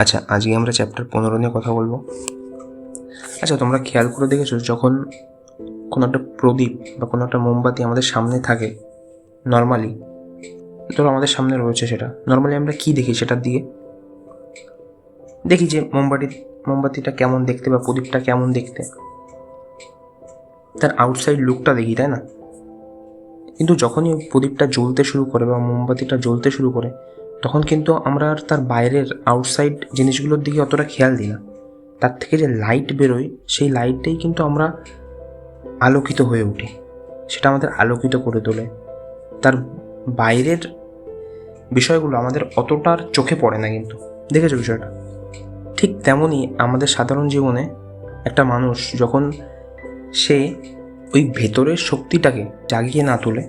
আচ্ছা, আজকে আমরা চ্যাপ্টার 15 নিয়ে কথা বলবো। আচ্ছা, তোমরা খেয়াল করে দেখেছো, যখন কোনো একটা প্রদীপ বা কোনো একটা মোমবাতি আমাদের সামনে থাকে, নর্মালি ধরো আমাদের সামনে রয়েছে, সেটা নর্মালি আমরা কি দেখি? সেটার দিকে দেখি যে মোমবাতিটা কেমন দেখতে বা প্রদীপটা কেমন দেখতে, তার আউটসাইড লুকটা দেখি, তাই না? কিন্তু যখনই প্রদীপটা জ্বলতে শুরু করে বা মোমবাতিটা জ্বলতে শুরু করে, তখন কিন্তু আমরা আর তার বাইরের আউটসাইড জিনিসগুলোর দিকে অতটা খেয়াল দিই না। তার থেকে যে লাইট বেরোয়, সেই লাইটটাই কিন্তু আমরা আলোকিত হয়ে উঠি, সেটা আমাদের আলোকিত করে তোলে। তার বাইরের বিষয়গুলো আমাদের অতটার চোখে পড়ে না। কিন্তু দেখেছো বিষয়টা? ঠিক তেমনই আমাদের সাধারণ জীবনে একটা মানুষ যখন সে ওই ভেতরের শক্তিটাকে জাগিয়ে না তোলে,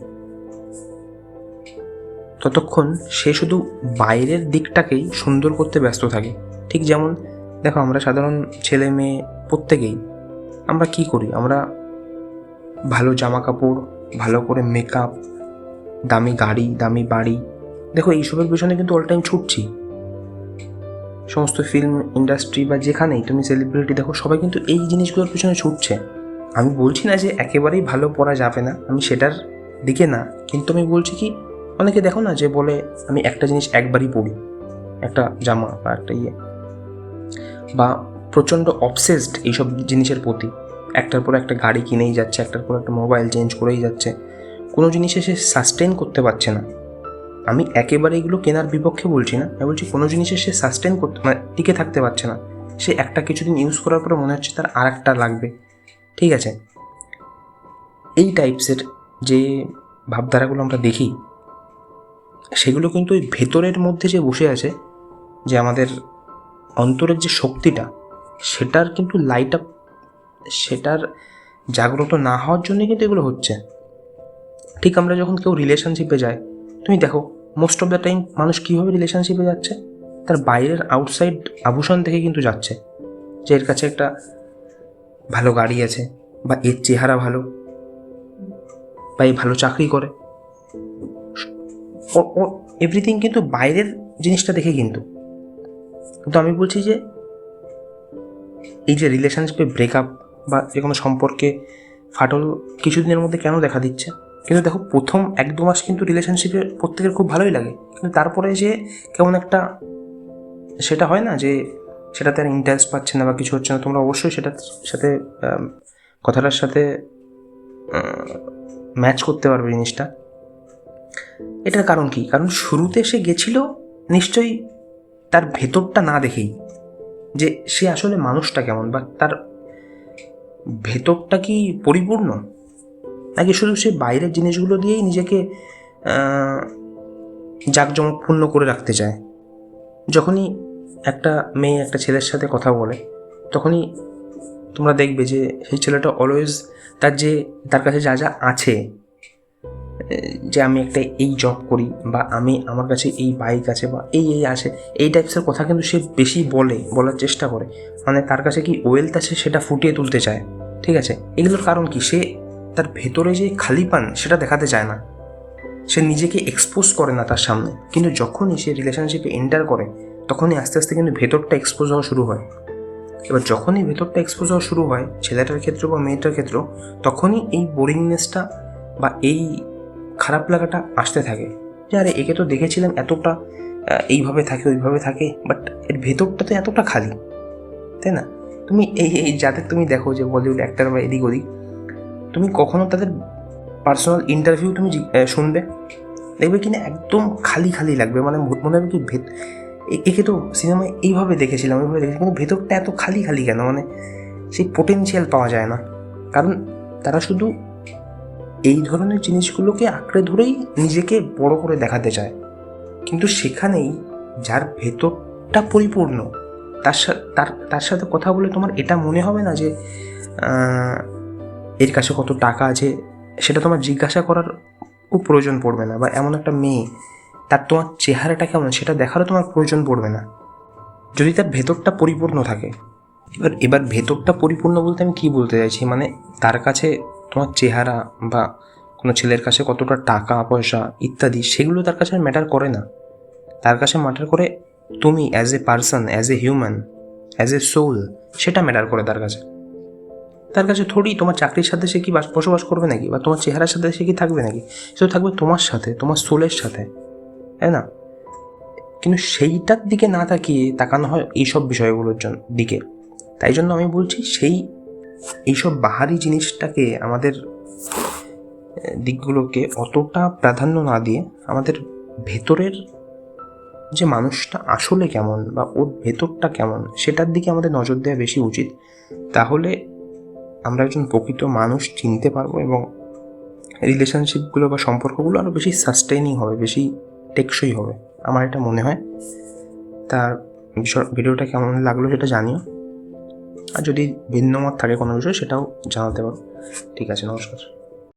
ততক্ষণ সে শুধু বাইরের দিকটাকেই সুন্দর করতে ব্যস্ত থাকে। ঠিক যেমন দেখো, আমরা সাধারণ ছেলে মেয়ে প্রত্যেকেই আমরা কি করি? আমরা ভালো জামা কাপড়, ভালো করে মেকআপ, দামি গাড়ি, দামি বাড়ি, দেখো এইসবের পেছনে কিন্তু অল টাইম ছুটছি। সমস্ত ফিল্ম ইন্ডাস্ট্রি বা যেখানেই তুমি সেলিব্রিটি দেখো, সবাই কিন্তু এই জিনিসগুলোর পেছনে ছুটছে। আমি বলছি না যে একেবারেই ভালো পড়া যাবে না, আমি সেটার দিকে না, কিন্তু আমি বলছি কি, অনেকে দেখো না যে বলে আমি একটা জিনিস একবারই পড়ি, একটা জামা বা একটা বা প্রচণ্ড অবসেসড এইসব জিনিসের প্রতি, একটার পর একটা গাড়ি কিনেই যাচ্ছে, একটার পর একটা মোবাইল চেঞ্জ করেই যাচ্ছে, কোনো জিনিসে সে সাস্টেন করতে পারছে না। আমি একেবারে এগুলো কেনার বিপক্ষে বলছি না, আমি বলছি কোনো জিনিসে সে সাস্টেন করতে মানে টিকে থাকতে পারছে না। সে একটা কিছুদিন ইউজ করার পরে মনে হচ্ছে তার আর একটা লাগবে। ঠিক আছে, এই টাইপসের যে ভাবধারাগুলো আমরা দেখি, সেগুলো কিন্তু ওই ভেতরের মধ্যে যে বসে আছে, যে আমাদের অন্তরের যে শক্তিটা, সেটার কিন্তু লাইট আপ, সেটার জাগ্রত না হওয়ার জন্যই কিন্তু এগুলো হচ্ছে। ঠিক আমরা যখন কেউ রিলেশনশিপে যায়, তুমি দেখো মোস্ট অফ দ্য টাইম মানুষ কীভাবে রিলেশনশিপে যাচ্ছে? তার বাইরের আউটসাইড আভূষণ দেখে কিন্তু যাচ্ছে, যে এর কাছে একটা ভালো গাড়ি আছে, বা এর চেহারা ভালো, বা এই ভালো চাকরি করে, ও এভরিথিং কিন্তু বাইরের জিনিসটা দেখে। কিন্তু কিন্তু আমি বলছি যে এই যে রিলেশনশিপে ব্রেকআপ বা যে কোনো সম্পর্কে ফাটল কিছুদিনের মধ্যে কেন দেখা দিচ্ছে? কিন্তু দেখো, প্রথম 1-2 মাস কিন্তু রিলেশনশিপে প্রত্যেকের খুব ভালোই লাগে, কিন্তু তারপরে যে কেমন একটা সেটা হয় না, যে সেটাতে আর ইন্টারেস্ট পাচ্ছে না বা কিছু হচ্ছে না। তোমরা অবশ্যই সেটার সাথে কথাটার সাথে ম্যাচ করতে পারবে জিনিসটা। এটার কারণ কি? কারণ শুরুতে সে গেছিল নিশ্চয়ই তার ভেতরটা না দেখেই, যে সে আসলে মানুষটা কেমন, বা তার ভেতরটা কি পরিপূর্ণ, নাকি শুধু সে বাইরের জিনিসগুলো দিয়েই নিজেকে জাঁকজমকপূর্ণ করে রাখতে চায়। যখনই একটা মেয়ে একটা ছেলের সাথে কথা বলে, তখনই তোমরা দেখবে যে সেই ছেলেটা অলওয়েজ তার কাছে যা যা আছে, যে আমি একটা এই জব করি, বা আমার কাছে এই বাইক আছে, বা এই আছে, এই টাইপসের কথা কিন্তু সে বেশি বলার চেষ্টা করে। মানে তার কাছে কি ওয়েলথ আছে সেটা ফুটিয়ে তুলতে চায়। ঠিক আছে, এগুলোর কারণ কি? সে তার ভেতরে যে খালিপান সেটা দেখাতে চায় না, সে নিজেকে এক্সপোজ করে না তার সামনে। কিন্তু যখনই সে রিলেশনশিপে এন্টার করে, তখনই আস্তে আস্তে কিন্তু ভেতরটা এক্সপোজ হওয়া শুরু হয়। এবার যখনই ভেতরটা এক্সপোজ হওয়া শুরু হয়, ছেলেটার ক্ষেত্রে বা মেয়েটার ক্ষেত্রেও, তখনই এই বোরিংনেসটা বা এই খারাপ লাগাটা আসতে থাকে, যে আরে একে তো দেখেছিলাম এতটা এইভাবে থাকে, ওইভাবে থাকে, বাট এর ভেতরটা তো এতটা খালি, তাই না? তুমি এই যাদের তুমি দেখো যে বলিউড অ্যাক্টার বা এদিক ওদিক, তুমি কখনো তাদের পার্সোনাল ইন্টারভিউ তুমি শুনবে, দেখবে কিনা একদম খালি খালি লাগবে। মানে মনে হবে কি, একে তো সিনেমায় এইভাবে দেখেছিলাম, ওইভাবে দেখেছিলাম, কিন্তু ভেতরটা এত খালি খালি কেন? মানে সেই পোটেনশিয়াল পাওয়া যায় না, কারণ তারা শুধু এই ধরনের জিনিসগুলোকে আঁকড়ে ধরেই নিজেকে বড় করে দেখাতে চায়। কিন্তু সেখানেই যার ভেতরটা পরিপূর্ণ, তার সাথে কথা বলে তোমার এটা মনে হবে না যে এর কাছে কত টাকা আছে, সেটা তোমার জিজ্ঞাসা করার খুব প্রয়োজন পড়বে না। বা এমন একটা মেয়ে, তার তোমার চেহারাটা কেমন সেটা দেখারও তোমার প্রয়োজন পড়বে না, যদি তার ভেতরটা পরিপূর্ণ থাকে। এবার ভেতরটা পরিপূর্ণ বলতে আমি কী বলতে চাইছি, মানে তার কাছে তোমার চেহারা বা কোনো ছেলের কাছে কতটা টাকা পয়সা ইত্যাদি, সেগুলো তার কাছে ম্যাটার করে না। তার কাছে ম্যাটার করে তুমি as a person, as a human, as a soul, সেটা ম্যাটার করে তার কাছে। তার কাছে থোড়ি তোমার চাকরির সাথে সে কি বসবাস করবে নাকি, বা তোমার চেহারার সাথে সে কি থাকবে নাকি, সে থাকবে তোমার সাথে, তোমার সোলের সাথে, তাই না? কিন্তু সেইটার দিকে না তাকিয়ে তাকানো হয় এইসব বিষয়গুলোর দিকে। তাই জন্য আমি বলছি এইসব বাহারি জিনিসটাকে, আমাদের দিকগুলোকে অতটা প্রাধান্য না দিয়ে আমাদের ভেতরের যে মানুষটা আসলে কেমন বা ওর ভেতরটা কেমন সেটার দিকে আমাদের নজর দেওয়া বেশি উচিত। তাহলে আমরা একজন প্রকৃত মানুষ চিনতে পারবো এবং রিলেশনশিপগুলো বা সম্পর্কগুলো আরও বেশি সাস্টেইনিং হবে, বেশি টেকসই হবে, আমার এটা মনে হয়। তার ভিডিওটা কেমন লাগলো সেটা জানিও, আর যদি ভিন্ন মত থাকে কোনো বিষয় সেটাও জানাতে পারো। ঠিক আছে, নমস্কার।